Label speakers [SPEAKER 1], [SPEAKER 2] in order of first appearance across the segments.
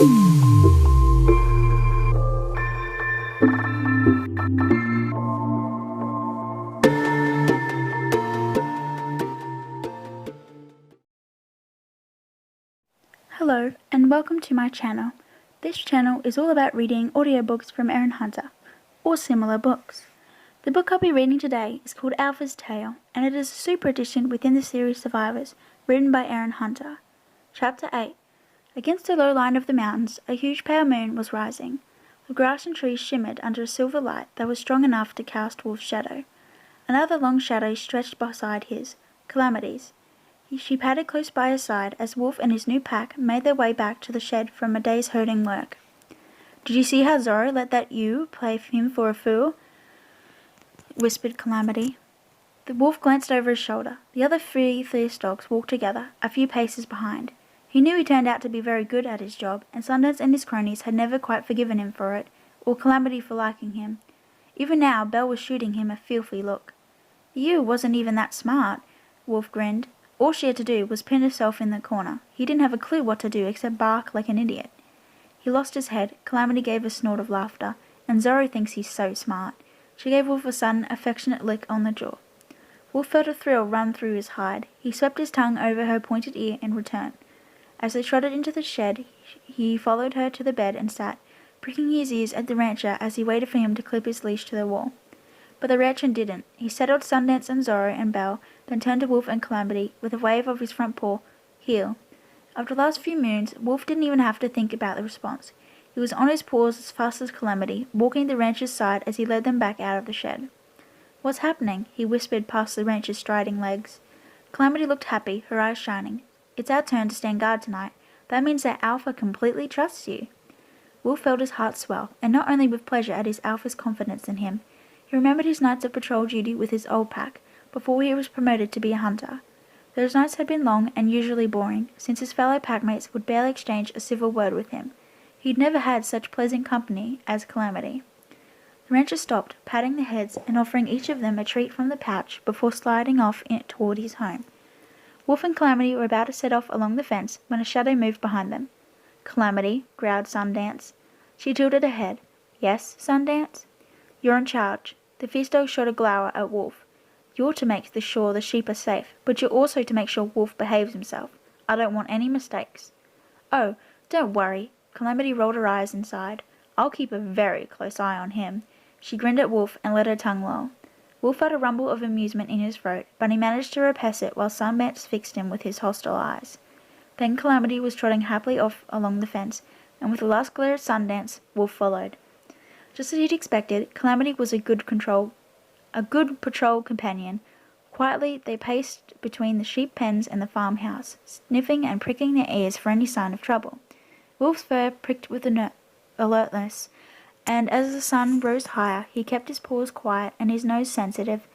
[SPEAKER 1] Hello and welcome to my channel. This channel is all about reading audiobooks from Erin Hunter, or similar books. The book I'll be reading today is called Alpha's Tale, and it is a super edition within the series Survivors, written by Erin Hunter. Chapter 8. Against the low line of the mountains, a huge pale moon was rising. The grass and trees shimmered under a silver light that was strong enough to cast Wolf's shadow. Another long shadow stretched beside his, Calamity's. She padded close by his side as Wolf and his new pack made their way back to the shed from a day's herding work. "Did you see how Zoro let that ewe play him for a fool?" whispered Calamity. The wolf glanced over his shoulder. The other three fierce dogs walked together, a few paces behind. He knew he turned out to be very good at his job, and Sundance and his cronies had never quite forgiven him for it, or Calamity for liking him. Even now Belle was shooting him a filthy look. "The ewe wasn't even that smart," Wolf grinned. "All she had to do was pin herself in the corner. He didn't have a clue what to do except bark like an idiot." He lost his head. Calamity gave a snort of laughter. "And Zoro thinks he's so smart." She gave Wolf a sudden, affectionate lick on the jaw. Wolf felt a thrill run through his hide. He swept his tongue over her pointed ear in return. As they trotted into the shed, he followed her to the bed and sat, pricking his ears at the rancher as he waited for him to clip his leash to the wall. But the rancher didn't. He settled Sundance and Zoro and Belle, then turned to Wolf and Calamity with a wave of his front paw. "Heel." After the last few moons, Wolf didn't even have to think about the response. He was on his paws as fast as Calamity, walking the rancher's side as he led them back out of the shed. "What's happening?" he whispered past the rancher's striding legs. Calamity looked happy, her eyes shining. "It's our turn to stand guard tonight. That means that Alpha completely trusts you." Wolf felt his heart swell, and not only with pleasure at his Alpha's confidence in him. He remembered his nights of patrol duty with his old pack, before he was promoted to be a hunter. Those nights had been long and usually boring, since his fellow packmates would barely exchange a civil word with him. He'd never had such pleasant company as Calamity. The rancher stopped, patting their heads and offering each of them a treat from the pouch before sliding off toward his home. Wolf and Calamity were about to set off along the fence when a shadow moved behind them. "Calamity," growled Sundance. She tilted her head. "Yes, Sundance?" "You're in charge." The fierce dog shot a glower at Wolf. "You're to make sure the sheep are safe, but you're also to make sure Wolf behaves himself. I don't want any mistakes." "Oh, don't worry." Calamity rolled her eyes and sighed. "I'll keep a very close eye on him." She grinned at Wolf and let her tongue loll. Wolf felt a rumble of amusement in his throat, but he managed to repress it while Sundance fixed him with his hostile eyes. Then Calamity was trotting happily off along the fence, and with a last glare at Sundance, Wolf followed. Just as he'd expected, Calamity was a good patrol companion. Quietly they paced between the sheep pens and the farmhouse, sniffing and pricking their ears for any sign of trouble. Wolf's fur pricked with alertness, and as the sun rose higher, he kept his paws quiet and his nose sensitive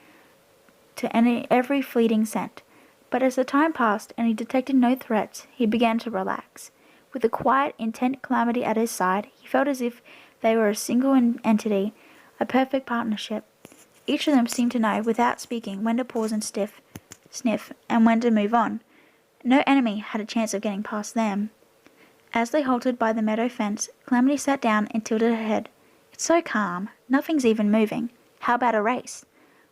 [SPEAKER 1] to every fleeting scent. But as the time passed and he detected no threats, he began to relax. With the quiet, intent Calamity at his side, he felt as if they were a single entity, a perfect partnership. Each of them seemed to know, without speaking, when to pause and sniff, and when to move on. No enemy had a chance of getting past them. As they halted by the meadow fence, Calamity sat down and tilted her head. "It's so calm. Nothing's even moving. How about a race?"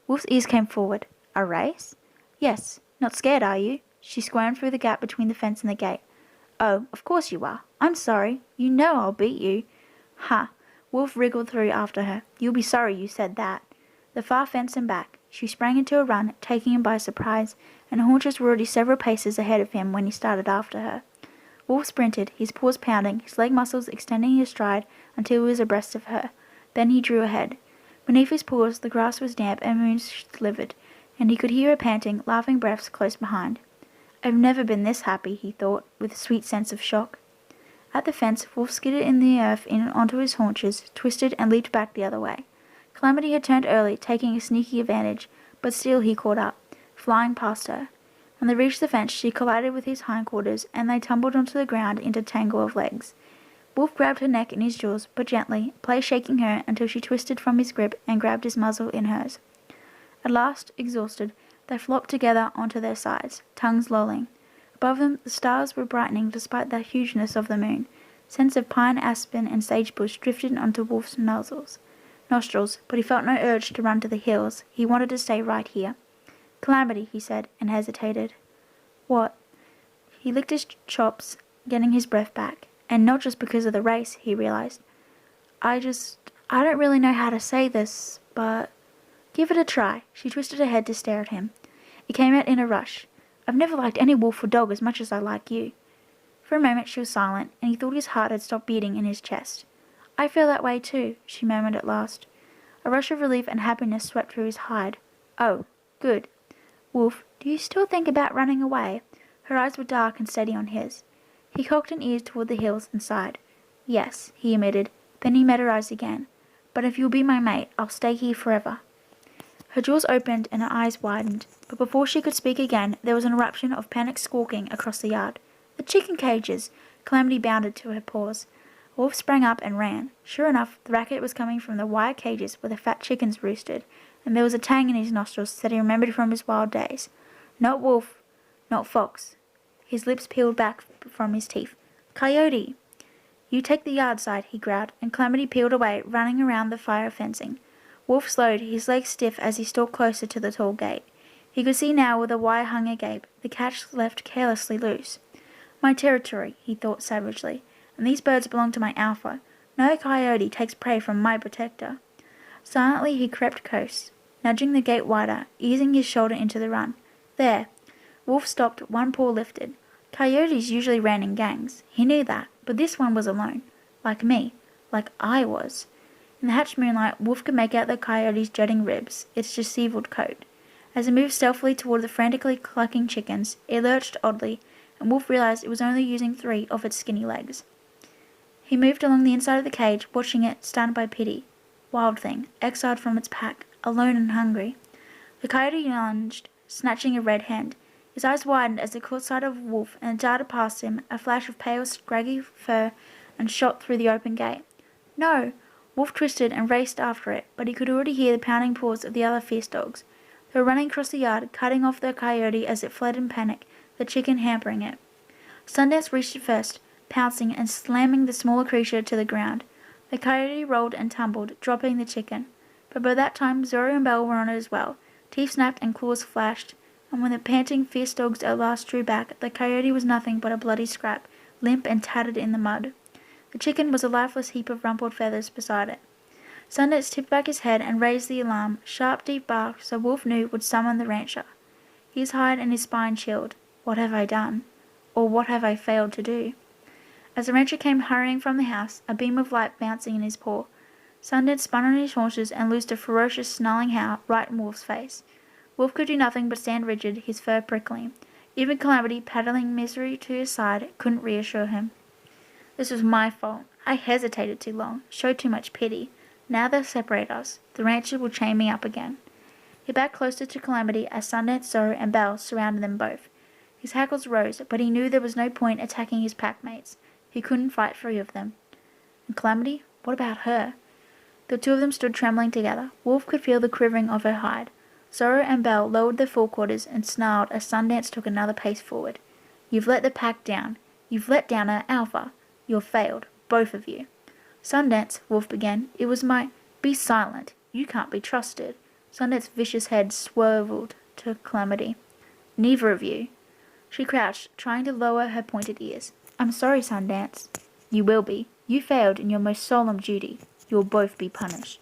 [SPEAKER 1] Wolf's ears came forward. "A race?" "Yes. Not scared, are you?" She squirmed through the gap between the fence and the gate. "Oh, of course you are. I'm sorry. You know I'll beat you." "Ha!" Wolf wriggled through after her. "You'll be sorry you said that." The far fence and back. She sprang into a run, taking him by surprise, and her haunches were already several paces ahead of him when he started after her. Wolf sprinted, his paws pounding, his leg muscles extending his stride until he was abreast of her. Then he drew ahead. Beneath his paws the grass was damp and moon-slivered, and he could hear her panting, laughing breaths close behind. "I've never been this happy," he thought, with a sweet sense of shock. At the fence, Wolf skidded in the earth onto his haunches, twisted and leaped back the other way. Calamity had turned early, taking a sneaky advantage, but still he caught up, flying past her. When they reached the fence, she collided with his hindquarters, and they tumbled onto the ground into a tangle of legs. Wolf grabbed her neck in his jaws, but gently, play shaking her until she twisted from his grip and grabbed his muzzle in hers. At last, exhausted, they flopped together onto their sides, tongues lolling. Above them, the stars were brightening despite the hugeness of the moon. Scents of pine, aspen, and sagebush drifted onto Wolf's nostrils, but he felt no urge to run to the hills. He wanted to stay right here. Calamity, he said, and hesitated. What? He licked his chops, getting his breath back. And not just because of the race, he realized. I don't really know how to say this, but... Give it a try. She twisted her head to stare at him. It came out in a rush. I've never liked any wolf or dog as much as I like you. For a moment she was silent, and he thought his heart had stopped beating in his chest. I feel that way too, she murmured at last. A rush of relief and happiness swept through his hide. Oh, good. Wolf, do you still think about running away? Her eyes were dark and steady on his. He cocked an ear toward the hills and sighed. Yes, he admitted. Then he met her eyes again. But if you'll be my mate, I'll stay here forever. Her jaws opened and her eyes widened, but before she could speak again, there was an eruption of panicked squawking across the yard. The chicken cages! Calamity bounded to her paws. Wolf sprang up and ran. Sure enough, the racket was coming from the wire cages where the fat chickens roosted, and there was a tang in his nostrils that he remembered from his wild days. Not wolf, not fox. His lips peeled back from his teeth. Coyote! You take the yard side, he growled, and Calamity peeled away, running around the fire fencing. Wolf slowed, his legs stiff as he stalked closer to the tall gate. He could see now where the wire hung agape, the catch left carelessly loose. My territory, he thought savagely, and these birds belong to my alpha. No coyote takes prey from my protector. Silently he crept close, nudging the gate wider, easing his shoulder into the run. There. Wolf stopped, one paw lifted. Coyotes usually ran in gangs. He knew that, but this one was alone. Like me. Like I was. In the hatched moonlight, Wolf could make out the coyote's jutting ribs, its dishevelled coat. As it moved stealthily toward the frantically clucking chickens, it lurched oddly, and Wolf realized it was only using 3 of its skinny legs. He moved along the inside of the cage, watching it, stunned by pity. Wild thing, exiled from its pack, alone and hungry. The coyote lunged, snatching a red hen. His eyes widened as it caught sight of Wolf and darted past him, a flash of pale, scraggy fur, and shot through the open gate. No! Wolf twisted and raced after it, but he could already hear the pounding paws of the other fierce dogs. They were running across the yard, cutting off the coyote as it fled in panic, the chicken hampering it. Sundance reached it first, pouncing and slamming the smaller creature to the ground. The coyote rolled and tumbled, dropping the chicken. But by that time Zoro and Belle were on it as well. Teeth snapped and claws flashed, and when the panting, fierce dogs at last drew back, the coyote was nothing but a bloody scrap, limp and tattered in the mud. The chicken was a lifeless heap of rumpled feathers beside it. Sundance tipped back his head and raised the alarm, sharp, deep bark so Wolf knew would summon the rancher. His hide and his spine chilled. What have I done? Or what have I failed to do? As the rancher came hurrying from the house, a beam of light bouncing in his paw, Sundance spun on his haunches and loosed a ferocious, snarling howl right in Wolf's face. Wolf could do nothing but stand rigid, his fur prickling. Even Calamity, paddling misery to his side, couldn't reassure him. This was my fault. I hesitated too long, showed too much pity. Now they'll separate us. The rancher will chain me up again. He backed closer to Calamity as Sundance, Zoro, and Belle surrounded them both. His hackles rose, but he knew there was no point attacking his packmates. He couldn't fight 3 of them. And Calamity? What about her? The 2 of them stood trembling together. Wolf could feel the quivering of her hide. Zoro and Belle lowered their forequarters and snarled as Sundance took another pace forward. You've let the pack down. You've let down our alpha. You've failed, both of you. Sundance, Wolf began. It was my... Be silent. You can't be trusted. Sundance's vicious head swerved to Calamity. Neither of you. She crouched, trying to lower her pointed ears. I'm sorry, Sundance. You will be. You failed in your most solemn duty. You will both be punished.